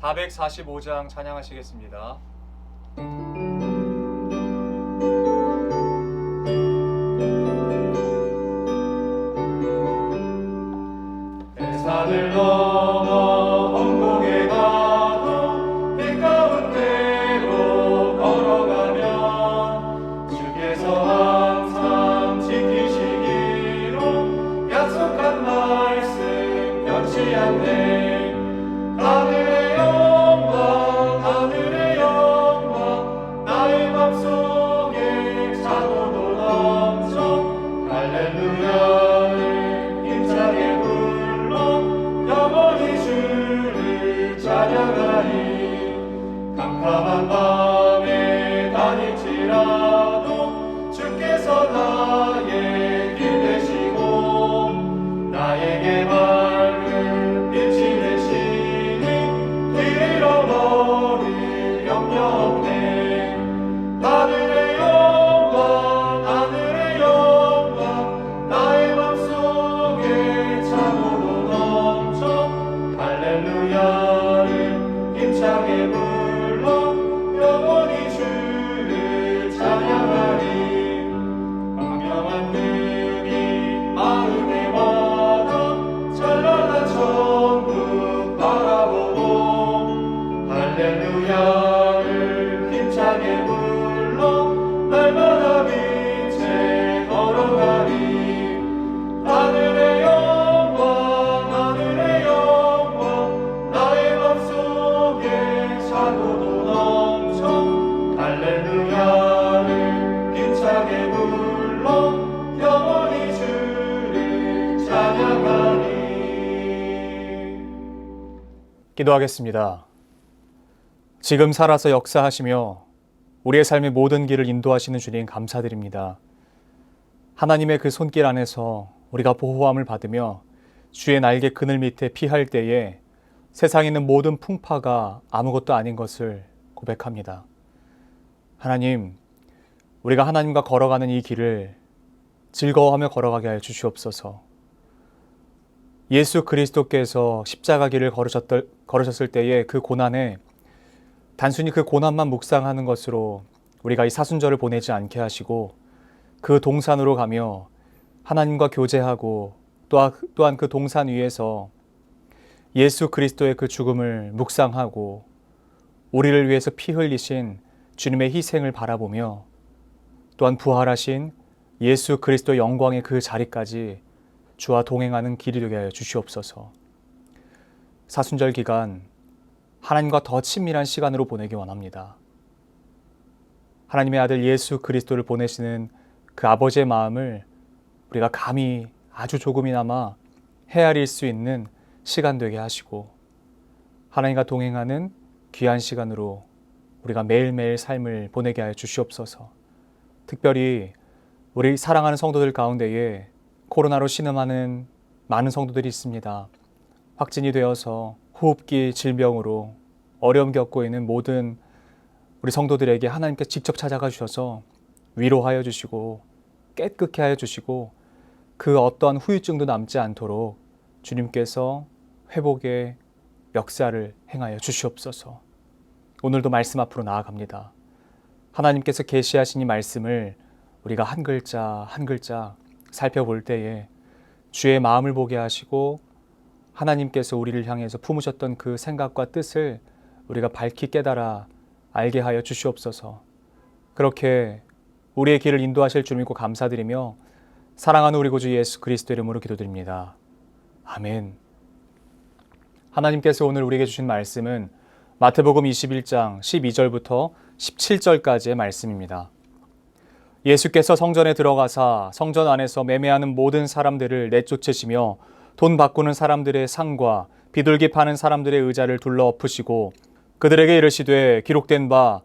445장 찬양하시겠습니다. 산을 넘어 홍곡에 가도 빛 가운데로 걸어가면 주께서 항상 지키시기로 약속한 말씀 변치 않네. 하늘의 영광 하늘의 영광 나의 맘속에 차고도 넘쳐 할렐루야를 힘차게 영원히 주를 찬양하리. 캄캄한 밤에 다닐지라도 주께서 나의 길 되시고 나에게 밝은 빛이 되시니 길 잃어버릴 염려 없네. 하늘의 영광 하늘의 영광 나의 맘속에 차고도 넘쳐 할렐루야를 힘차게 불러 영원히 주를 찬양하리. 광명한 눈이 마음에 와닿아 찬란한 천국 바라보고 할렐루야를 힘차게 불러 날마다 빛에 걸어가리. 하늘의 영광 하늘의 영광 나의 맘속에 차고도 넘쳐 할렐루야를 힘차게 불러 영원히 주를 찬양하리. 기도하겠습니다. 지금 살아서 역사하시며 우리의 삶의 모든 길을 인도하시는 주님 감사드립니다. 하나님의 그 손길 안에서 우리가 보호함을 받으며 주의 날개 그늘 밑에 피할 때에 세상에 있는 모든 풍파가 아무것도 아닌 것을 고백합니다. 하나님, 우리가 하나님과 걸어가는 이 길을 즐거워하며 걸어가게 하여 주시옵소서. 예수 그리스도께서 십자가 길을 걸으셨을 때의 그 고난에 단순히 그 고난만 묵상하는 것으로 우리가 이 사순절을 보내지 않게 하시고 그 동산으로 가며 하나님과 교제하고 또한 그 동산 위에서 예수 그리스도의 그 죽음을 묵상하고 우리를 위해서 피 흘리신 주님의 희생을 바라보며 또한 부활하신 예수 그리스도의 영광의 그 자리까지 주와 동행하는 길이 되게 하여 주시옵소서. 사순절 기간 하나님과 더 친밀한 시간으로 보내기 원합니다. 하나님의 아들 예수 그리스도를 보내시는 그 아버지의 마음을 우리가 감히 아주 조금이나마 헤아릴 수 있는 시간 되게 하시고 하나님과 동행하는 귀한 시간으로 우리가 매일매일 삶을 보내게 하여 주시옵소서. 특별히 우리 사랑하는 성도들 가운데에 코로나로 신음하는 많은 성도들이 있습니다. 확진이 되어서 호흡기 질병으로 어려움 겪고 있는 모든 우리 성도들에게 하나님께 직접 찾아가 주셔서 위로하여 주시고 깨끗게 하여 주시고 그 어떠한 후유증도 남지 않도록 주님께서 회복의 역사를 행하여 주시옵소서. 오늘도 말씀 앞으로 나아갑니다. 하나님께서 계시하신 이 말씀을 우리가 한 글자 한 글자 살펴볼 때에 주의 마음을 보게 하시고 하나님께서 우리를 향해서 품으셨던 그 생각과 뜻을 우리가 밝히 깨달아 알게 하여 주시옵소서. 그렇게 우리의 길을 인도하실 줄 믿고 감사드리며 사랑하는 우리 구주 예수 그리스도 이름으로 기도드립니다. 아멘. 하나님께서 오늘 우리에게 주신 말씀은 마태복음 21장 12절부터 17절까지의 말씀입니다. 예수께서 성전에 들어가사 성전 안에서 매매하는 모든 사람들을 내쫓으시며 돈 바꾸는 사람들의 상과 비둘기 파는 사람들의 의자를 둘러 엎으시고 그들에게 이르시되 기록된 바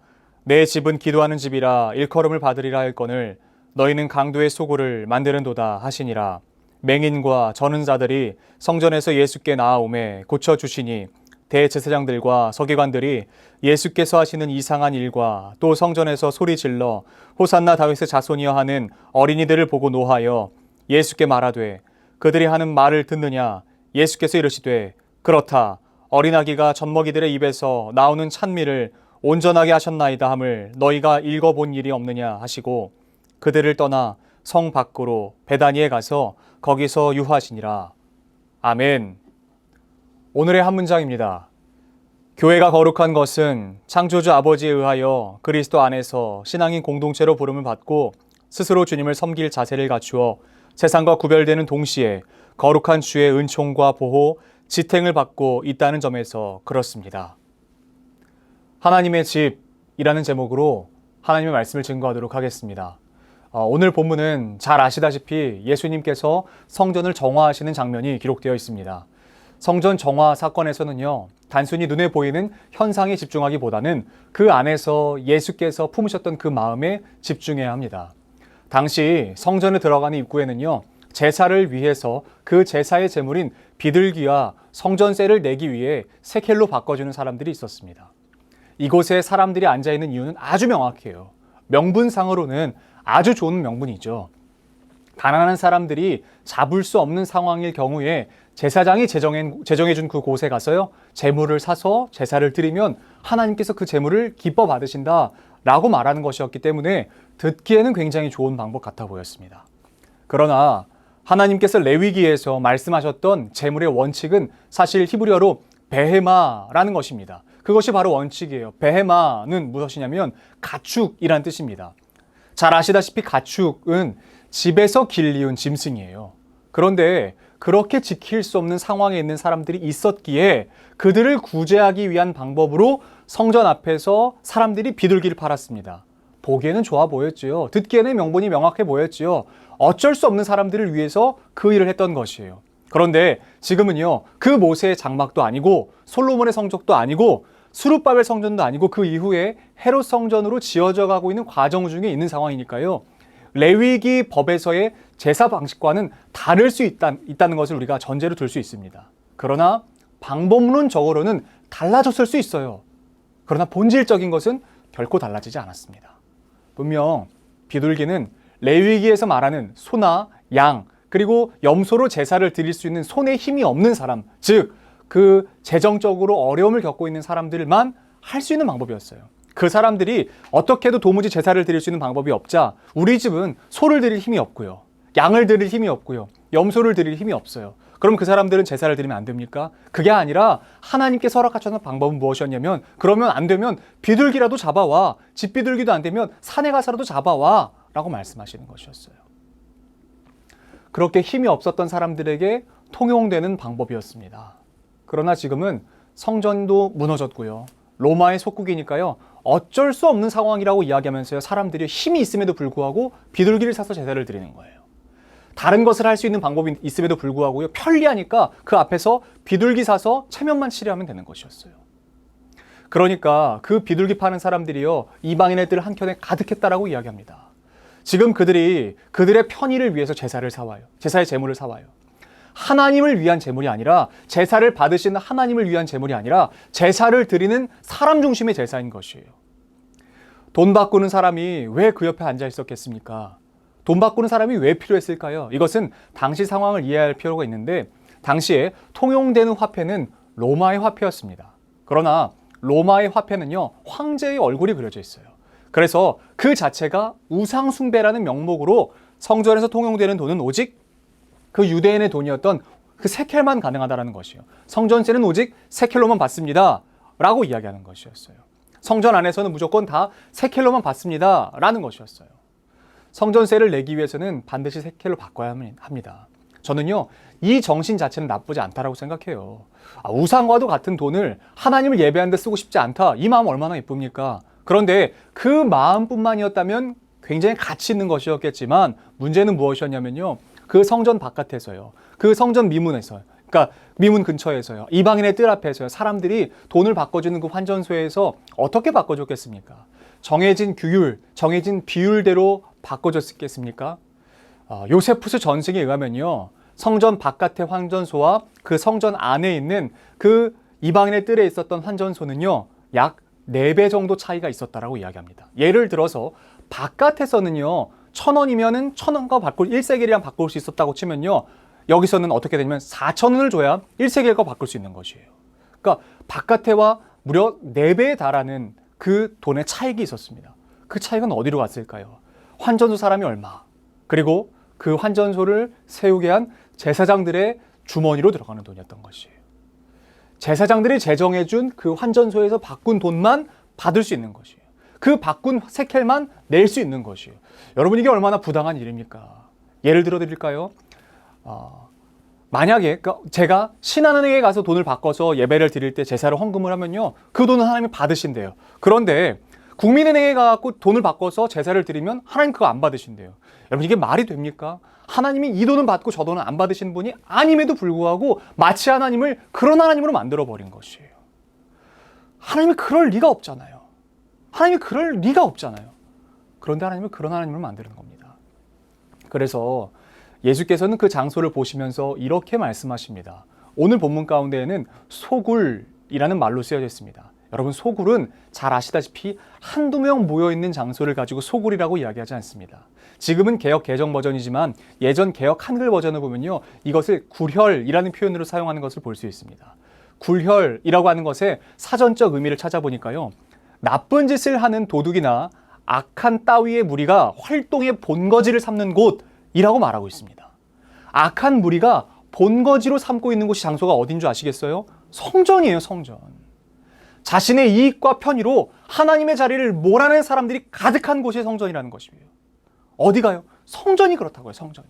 내 집은 기도하는 집이라 일컬음을 받으리라 할거늘 너희는 강도의 소굴을 만드는도다 하시니라. 맹인과 저는 자들이 성전에서 예수께 나아오매 고쳐주시니 대제사장들과 서기관들이 예수께서 하시는 이상한 일과 또 성전에서 소리질러 호산나 다윗의 자손이여 하는 어린이들을 보고 노하여 예수께 말하되 그들이 하는 말을 듣느냐. 예수께서 이르시되 그렇다. 어린아기가 젖먹이들의 입에서 나오는 찬미를 온전하게 하셨나이다 함을 너희가 읽어본 일이 없느냐 하시고 그들을 떠나 성 밖으로 베다니에 가서 거기서 유하시니라. 아멘. 오늘의 한 문장입니다. 교회가 거룩한 것은 창조주 아버지에 의하여 그리스도 안에서 신앙인 공동체로 부름을 받고 스스로 주님을 섬길 자세를 갖추어 세상과 구별되는 동시에 거룩한 주의 은총과 보호, 지탱을 받고 있다는 점에서 그렇습니다. 하나님의 집이라는 제목으로 하나님의 말씀을 증거하도록 하겠습니다. 오늘 본문은 잘 아시다시피 예수님께서 성전을 정화하시는 장면이 기록되어 있습니다. 성전 정화 사건에서는요, 단순히 눈에 보이는 현상에 집중하기보다는 그 안에서 예수께서 품으셨던 그 마음에 집중해야 합니다. 당시 성전에 들어가는 입구에는요, 제사를 위해서 그 제사의 제물인 비둘기와 성전세를 내기 위해 세켈로 바꿔주는 사람들이 있었습니다. 이곳에 사람들이 앉아있는 이유는 아주 명확해요. 명분상으로는 아주 좋은 명분이죠. 가난한 사람들이 잡을 수 없는 상황일 경우에 제사장이 제정해준 그 곳에 가서요, 제물을 사서 제사를 드리면 하나님께서 그 제물을 기뻐 받으신다 라고 말하는 것이었기 때문에 듣기에는 굉장히 좋은 방법 같아 보였습니다. 그러나 하나님께서 레위기에서 말씀하셨던 제물의 원칙은 사실 히브리어로 베헤마라는 것입니다. 그것이 바로 원칙이에요. 베헤마는 무엇이냐면 가축이란 뜻입니다. 잘 아시다시피 가축은 집에서 길리운 짐승이에요. 그런데 그렇게 지킬 수 없는 상황에 있는 사람들이 있었기에 그들을 구제하기 위한 방법으로 성전 앞에서 사람들이 비둘기를 팔았습니다. 보기에는 좋아 보였지요. 듣기에는 명분이 명확해 보였지요. 어쩔 수 없는 사람들을 위해서 그 일을 했던 것이에요. 그런데 지금은요, 그 모세의 장막도 아니고 솔로몬의 성적도 아니고 수룹바벨 성전도 아니고 그 이후에 헤롯 성전으로 지어져 가고 있는 과정 중에 있는 상황이니까요. 레위기 법에서의 제사 방식과는 다를 수 있다는 것을 우리가 전제로 둘 수 있습니다. 그러나 방법론적으로는 달라졌을 수 있어요. 그러나 본질적인 것은 결코 달라지지 않았습니다. 분명 비둘기는 레위기에서 말하는 소나 양, 그리고 염소로 제사를 드릴 수 있는 손에 힘이 없는 사람, 즉 그 재정적으로 어려움을 겪고 있는 사람들만 할 수 있는 방법이었어요. 그 사람들이 어떻게 해도 도무지 제사를 드릴 수 있는 방법이 없자 우리 집은 소를 드릴 힘이 없고요, 양을 드릴 힘이 없고요, 염소를 드릴 힘이 없어요. 그럼 그 사람들은 제사를 드리면 안 됩니까? 그게 아니라 하나님께서 허락하셨던 방법은 무엇이었냐면, 그러면 안 되면 비둘기라도 잡아와, 집비둘기도 안 되면 산에 가서라도 잡아와 라고 말씀하시는 것이었어요. 그렇게 힘이 없었던 사람들에게 통용되는 방법이었습니다. 그러나 지금은 성전도 무너졌고요, 로마의 속국이니까요, 어쩔 수 없는 상황이라고 이야기하면서요, 사람들이 힘이 있음에도 불구하고 비둘기를 사서 제사를 드리는 거예요. 다른 것을 할 수 있는 방법이 있음에도 불구하고요, 편리하니까 그 앞에서 비둘기 사서 체면만 치료하면 되는 것이었어요. 그러니까 그 비둘기 파는 사람들이요, 이방인의 뜰 한켠에 가득했다라고 이야기합니다. 지금 그들이 그들의 편의를 위해서 제사를 사와요. 제사의 제물을 사와요. 하나님을 위한 제물이 아니라, 제사를 받으시는 하나님을 위한 제물이 아니라 제사를 드리는 사람 중심의 제사인 것이에요. 돈 바꾸는 사람이 왜 그 옆에 앉아 있었겠습니까? 돈 바꾸는 사람이 왜 필요했을까요? 이것은 당시 상황을 이해할 필요가 있는데, 당시에 통용되는 화폐는 로마의 화폐였습니다. 그러나 로마의 화폐는요, 황제의 얼굴이 그려져 있어요. 그래서 그 자체가 우상 숭배라는 명목으로 성전에서 통용되는 돈은 오직 그 유대인의 돈이었던 그 세켈만 가능하다는 것이에요. 성전세는 오직 세켈로만 받습니다 라고 이야기하는 것이었어요. 성전 안에서는 무조건 다 세켈로만 받습니다 라는 것이었어요. 성전세를 내기 위해서는 반드시 세켈로 바꿔야 합니다. 저는요, 이 정신 자체는 나쁘지 않다라고 생각해요. 우상과도 같은 돈을 하나님을 예배하는 데 쓰고 싶지 않다, 이 마음 얼마나 예쁩니까? 그런데 그 마음뿐만이었다면 굉장히 가치 있는 것이었겠지만, 문제는 무엇이었냐면요, 그 성전 바깥에서요, 그 성전 미문에서요, 그러니까 미문 근처에서요, 이방인의 뜰 앞에서요, 사람들이 돈을 바꿔주는 그 환전소에서 어떻게 바꿔줬겠습니까? 정해진 규율, 정해진 비율대로 바꿔줬겠습니까? 요세푸스 전승에 의하면요, 성전 바깥의 환전소와 그 성전 안에 있는 그 이방인의 뜰에 있었던 환전소는요, 약 4배 정도 차이가 있었다라고 이야기합니다. 예를 들어서 바깥에서는요, 1,000원이면은 1,000원과 1세겔이랑 바꿀 수 있었다고 치면요, 여기서는 어떻게 되냐면 4,000원을 줘야 1세겔과 바꿀 수 있는 것이에요. 그러니까 바깥에와 무려 4배에 달하는 그 돈의 차익이 있었습니다. 그 차익은 어디로 갔을까요? 환전소 사람이 얼마, 그리고 그 환전소를 세우게 한 제사장들의 주머니로 들어가는 돈이었던 것이에요. 제사장들이 제정해준 그 환전소에서 바꾼 돈만 받을 수 있는 것이에요. 그 바꾼 세켈만 낼 수 있는 것이에요. 여러분, 이게 얼마나 부당한 일입니까? 예를 들어 드릴까요? 만약에 제가 신한은행에 가서 돈을 바꿔서 예배를 드릴 때 제사를 헌금을 하면요, 그 돈은 하나님이 받으신대요. 그런데 국민은행에 가서 돈을 바꿔서 제사를 드리면 하나님 그거 안 받으신대요. 여러분, 이게 말이 됩니까? 하나님이 이 돈은 받고 저 돈은 안 받으시는 분이 아님에도 불구하고 마치 하나님을 그런 하나님으로 만들어버린 것이에요. 하나님이 그럴 리가 없잖아요. 하나님이 그럴 리가 없잖아요. 그런데 하나님은 그런 하나님을 만드는 겁니다. 그래서 예수께서는 그 장소를 보시면서 이렇게 말씀하십니다. 오늘 본문 가운데에는 소굴이라는 말로 쓰여져 있습니다. 여러분, 소굴은 잘 아시다시피 한두 명 모여있는 장소를 가지고 소굴이라고 이야기하지 않습니다. 지금은 개역 개정 버전이지만 예전 개역 한글 버전을 보면요, 이것을 굴혈이라는 표현으로 사용하는 것을 볼 수 있습니다. 굴혈이라고 하는 것의 사전적 의미를 찾아보니까요, 나쁜 짓을 하는 도둑이나 악한 따위의 무리가 활동의 본거지를 삼는 곳이라고 말하고 있습니다. 악한 무리가 본거지로 삼고 있는 곳이 장소가 어딘 줄 아시겠어요? 성전이에요, 성전. 자신의 이익과 편의로 하나님의 자리를 몰아낸 사람들이 가득한 곳이 성전이라는 것이에요. 어디가요? 성전이 그렇다고요, 성전이.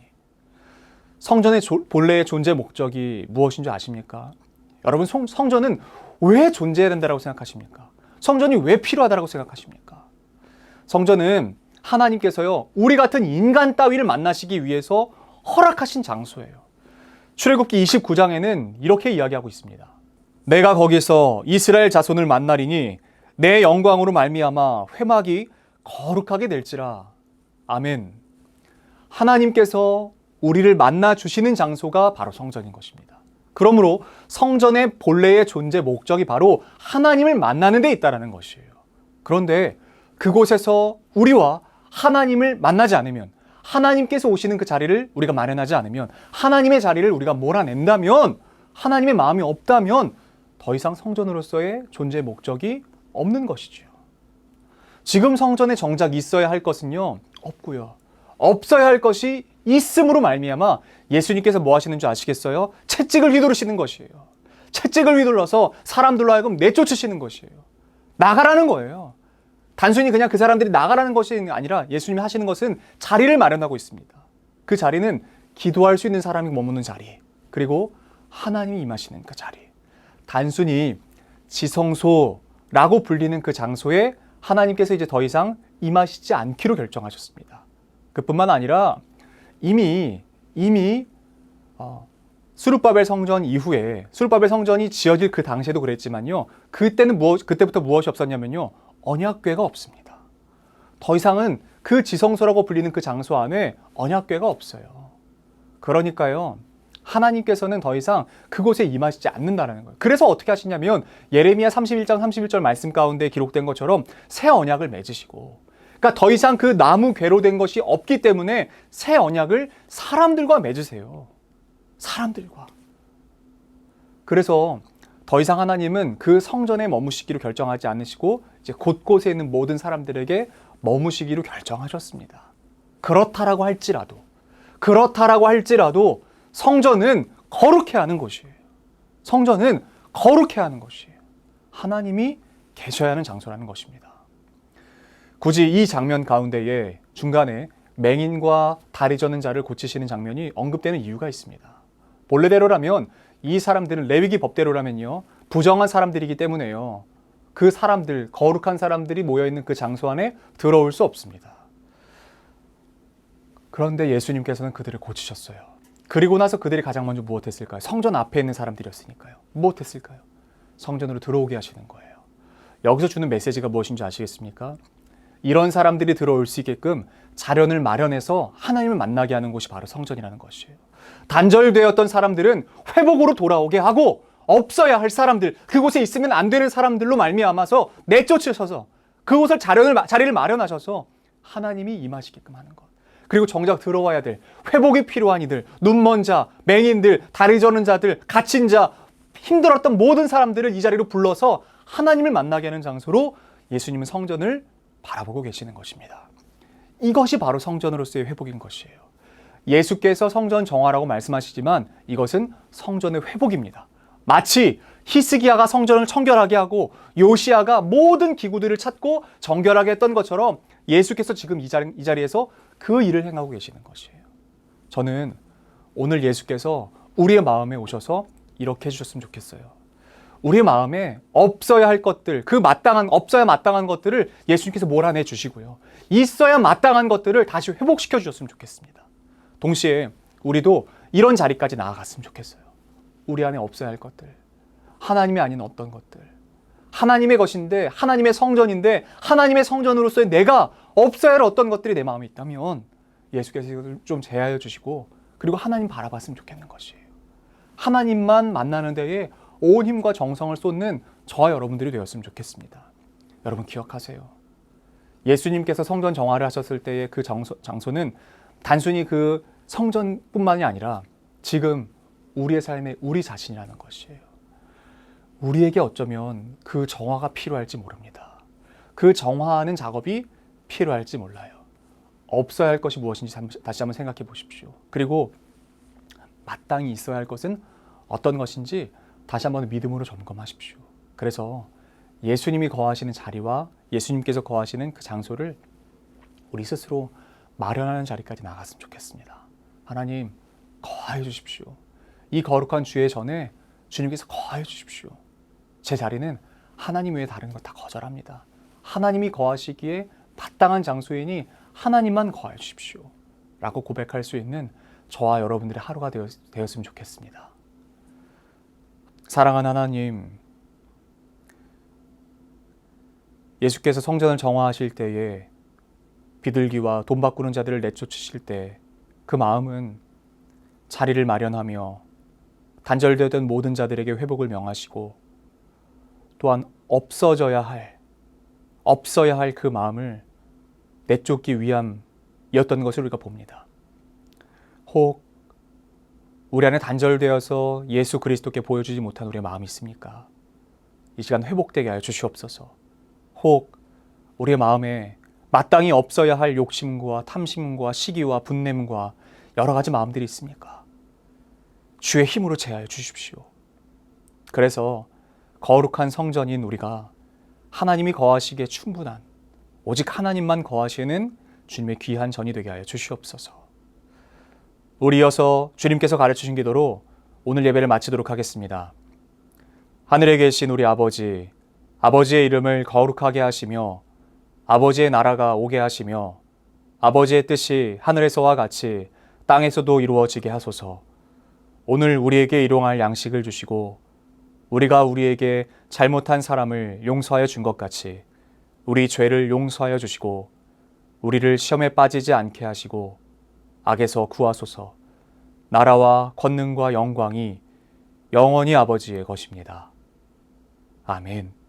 성전의 본래의 존재 목적이 무엇인 줄 아십니까? 여러분, 성전은 왜 존재해야 된다고 생각하십니까? 성전이 왜 필요하다고 생각하십니까? 성전은 하나님께서요, 우리 같은 인간 따위를 만나시기 위해서 허락하신 장소예요. 출애굽기 29장에는 이렇게 이야기하고 있습니다. 내가 거기서 이스라엘 자손을 만나리니 내 영광으로 말미암아 회막이 거룩하게 될지라. 아멘. 하나님께서 우리를 만나 주시는 장소가 바로 성전인 것입니다. 그러므로 성전의 본래의 존재 목적이 바로 하나님을 만나는 데 있다는 것이에요. 그런데 그곳에서 우리와 하나님을 만나지 않으면, 하나님께서 오시는 그 자리를 우리가 마련하지 않으면, 하나님의 자리를 우리가 몰아낸다면, 하나님의 마음이 없다면 더 이상 성전으로서의 존재 목적이 없는 것이죠. 지금 성전에 정작 있어야 할 것은요, 없고요. 없어야 할 것이 있음으로 말미암아 예수님께서 뭐 하시는 줄 아시겠어요? 채찍을 휘두르시는 것이에요. 채찍을 휘둘러서 사람들로 하여금 내쫓으시는 것이에요. 나가라는 거예요. 단순히 그냥 그 사람들이 나가라는 것이 아니라 예수님이 하시는 것은 자리를 마련하고 있습니다. 그 자리는 기도할 수 있는 사람이 머무는 자리, 그리고 하나님이 임하시는 그 자리. 단순히 지성소라고 불리는 그 장소에 하나님께서 이제 더 이상 임하시지 않기로 결정하셨습니다. 그뿐만 아니라 이미 수룹바벨 성전 이후에, 수룹바벨 성전이 지어질 그 당시에도 그랬지만요, 그때부터 무엇이 없었냐면요, 언약궤가 없습니다. 더 이상은 그 지성소라고 불리는 그 장소 안에 언약궤가 없어요. 그러니까요, 하나님께서는 더 이상 그곳에 임하시지 않는다는 거예요. 그래서 어떻게 하시냐면 예레미야 31장 31절 말씀 가운데 기록된 것처럼 새 언약을 맺으시고, 그러니까 더 이상 그 나무 궤로 된 것이 없기 때문에 새 언약을 사람들과 맺으세요. 사람들과. 그래서 더 이상 하나님은 그 성전에 머무시기로 결정하지 않으시고 이제 곳곳에 있는 모든 사람들에게 머무시기로 결정하셨습니다. 그렇다라고 할지라도 성전은 거룩해야 하는 곳이에요. 성전은 거룩해야 하는 것이에요. 하나님이 계셔야 하는 장소라는 것입니다. 굳이 이 장면 가운데에 중간에 맹인과 다리 저는 자를 고치시는 장면이 언급되는 이유가 있습니다. 본래대로라면 이 사람들은 레위기 법대로라면요, 부정한 사람들이기 때문에요, 그 사람들, 거룩한 사람들이 모여있는 그 장소 안에 들어올 수 없습니다. 그런데 예수님께서는 그들을 고치셨어요. 그리고 나서 그들이 가장 먼저 무엇했을까요? 성전 앞에 있는 사람들이었으니까요. 무엇했을까요? 성전으로 들어오게 하시는 거예요. 여기서 주는 메시지가 무엇인지 아시겠습니까? 이런 사람들이 들어올 수 있게끔 자련을 마련해서 하나님을 만나게 하는 곳이 바로 성전이라는 것이에요. 단절되었던 사람들은 회복으로 돌아오게 하고, 없어야 할 사람들, 그곳에 있으면 안 되는 사람들로 말미암아서 내쫓으셔서 그곳을 자리를 마련하셔서 하나님이 임하시게끔 하는 것. 그리고 정작 들어와야 될 회복이 필요한 이들, 눈먼 자, 맹인들, 다리 저는 자들, 갇힌 자, 힘들었던 모든 사람들을 이 자리로 불러서 하나님을 만나게 하는 장소로 예수님은 성전을 바라보고 계시는 것입니다. 이것이 바로 성전으로서의 회복인 것이에요. 예수께서 성전 정화라고 말씀하시지만 이것은 성전의 회복입니다. 마치 히스기야가 성전을 청결하게 하고 요시야가 모든 기구들을 찾고 정결하게 했던 것처럼 예수께서 지금 이 자리에서 그 일을 행하고 계시는 것이에요. 저는 오늘 예수께서 우리의 마음에 오셔서 이렇게 해주셨으면 좋겠어요. 우리의 마음에 없어야 할 것들, 없어야 마땅한 것들을 예수님께서 몰아내 주시고요. 있어야 마땅한 것들을 다시 회복시켜 주셨으면 좋겠습니다. 동시에 우리도 이런 자리까지 나아갔으면 좋겠어요. 우리 안에 없어야 할 것들, 하나님이 아닌 어떤 것들, 하나님의 것인데, 하나님의 성전인데, 하나님의 성전으로서의 내가 없어야 할 어떤 것들이 내 마음에 있다면 예수께서 이것을 좀 제하여 주시고, 그리고 하나님 바라봤으면 좋겠는 것이에요. 하나님만 만나는 데에 온 힘과 정성을 쏟는 저와 여러분들이 되었으면 좋겠습니다. 여러분 기억하세요. 예수님께서 성전 정화를 하셨을 때의 그 장소는 단순히 그 성전뿐만이 아니라 지금 우리의 삶의 우리 자신이라는 것이에요. 우리에게 어쩌면 그 정화가 필요할지 모릅니다. 그 정화하는 작업이 필요할지 몰라요. 없어야 할 것이 무엇인지 다시 한번 생각해 보십시오. 그리고 마땅히 있어야 할 것은 어떤 것인지 다시 한번 믿음으로 점검하십시오. 그래서 예수님이 거하시는 자리와 예수님께서 거하시는 그 장소를 우리 스스로 마련하는 자리까지 나갔으면 좋겠습니다. 하나님 거하여 주십시오. 이 거룩한 주의 전에 주님께서 거하여 주십시오. 제 자리는 하나님 외에 다른 것 다 거절합니다. 하나님이 거하시기에 마땅한 장소이니 하나님만 거하여 주십시오. 라고 고백할 수 있는 저와 여러분들의 하루가 되었으면 좋겠습니다. 사랑하는 하나님, 예수께서 성전을 정화하실 때에 비둘기와 돈 바꾸는 자들을 내쫓으실 때 그 마음은 자리를 마련하며 단절되던 모든 자들에게 회복을 명하시고 또한 없어야 할 그 마음을 내쫓기 위함이었던 것을 우리가 봅니다. 혹 우리 안에 단절되어서 예수 그리스도께 보여주지 못한 우리의 마음이 있습니까? 이 시간 회복되게 하여 주시옵소서. 혹 우리의 마음에 마땅히 없어야 할 욕심과 탐심과 시기와 분냄과 여러 가지 마음들이 있습니까? 주의 힘으로 제하여 주십시오. 그래서 거룩한 성전인 우리가 하나님이 거하시기에 충분한 오직 하나님만 거하시는 주님의 귀한 전이 되게 하여 주시옵소서. 우리 이어서 주님께서 가르치신 기도로 오늘 예배를 마치도록 하겠습니다. 하늘에 계신 우리 아버지, 아버지의 이름을 거룩하게 하시며 아버지의 나라가 오게 하시며 아버지의 뜻이 하늘에서와 같이 땅에서도 이루어지게 하소서. 오늘 우리에게 일용할 양식을 주시고 우리가 우리에게 잘못한 사람을 용서하여 준 것 같이 우리 죄를 용서하여 주시고 우리를 시험에 빠지지 않게 하시고 악에서 구하소서. 나라와 권능과 영광이 영원히 아버지의 것입니다. 아멘.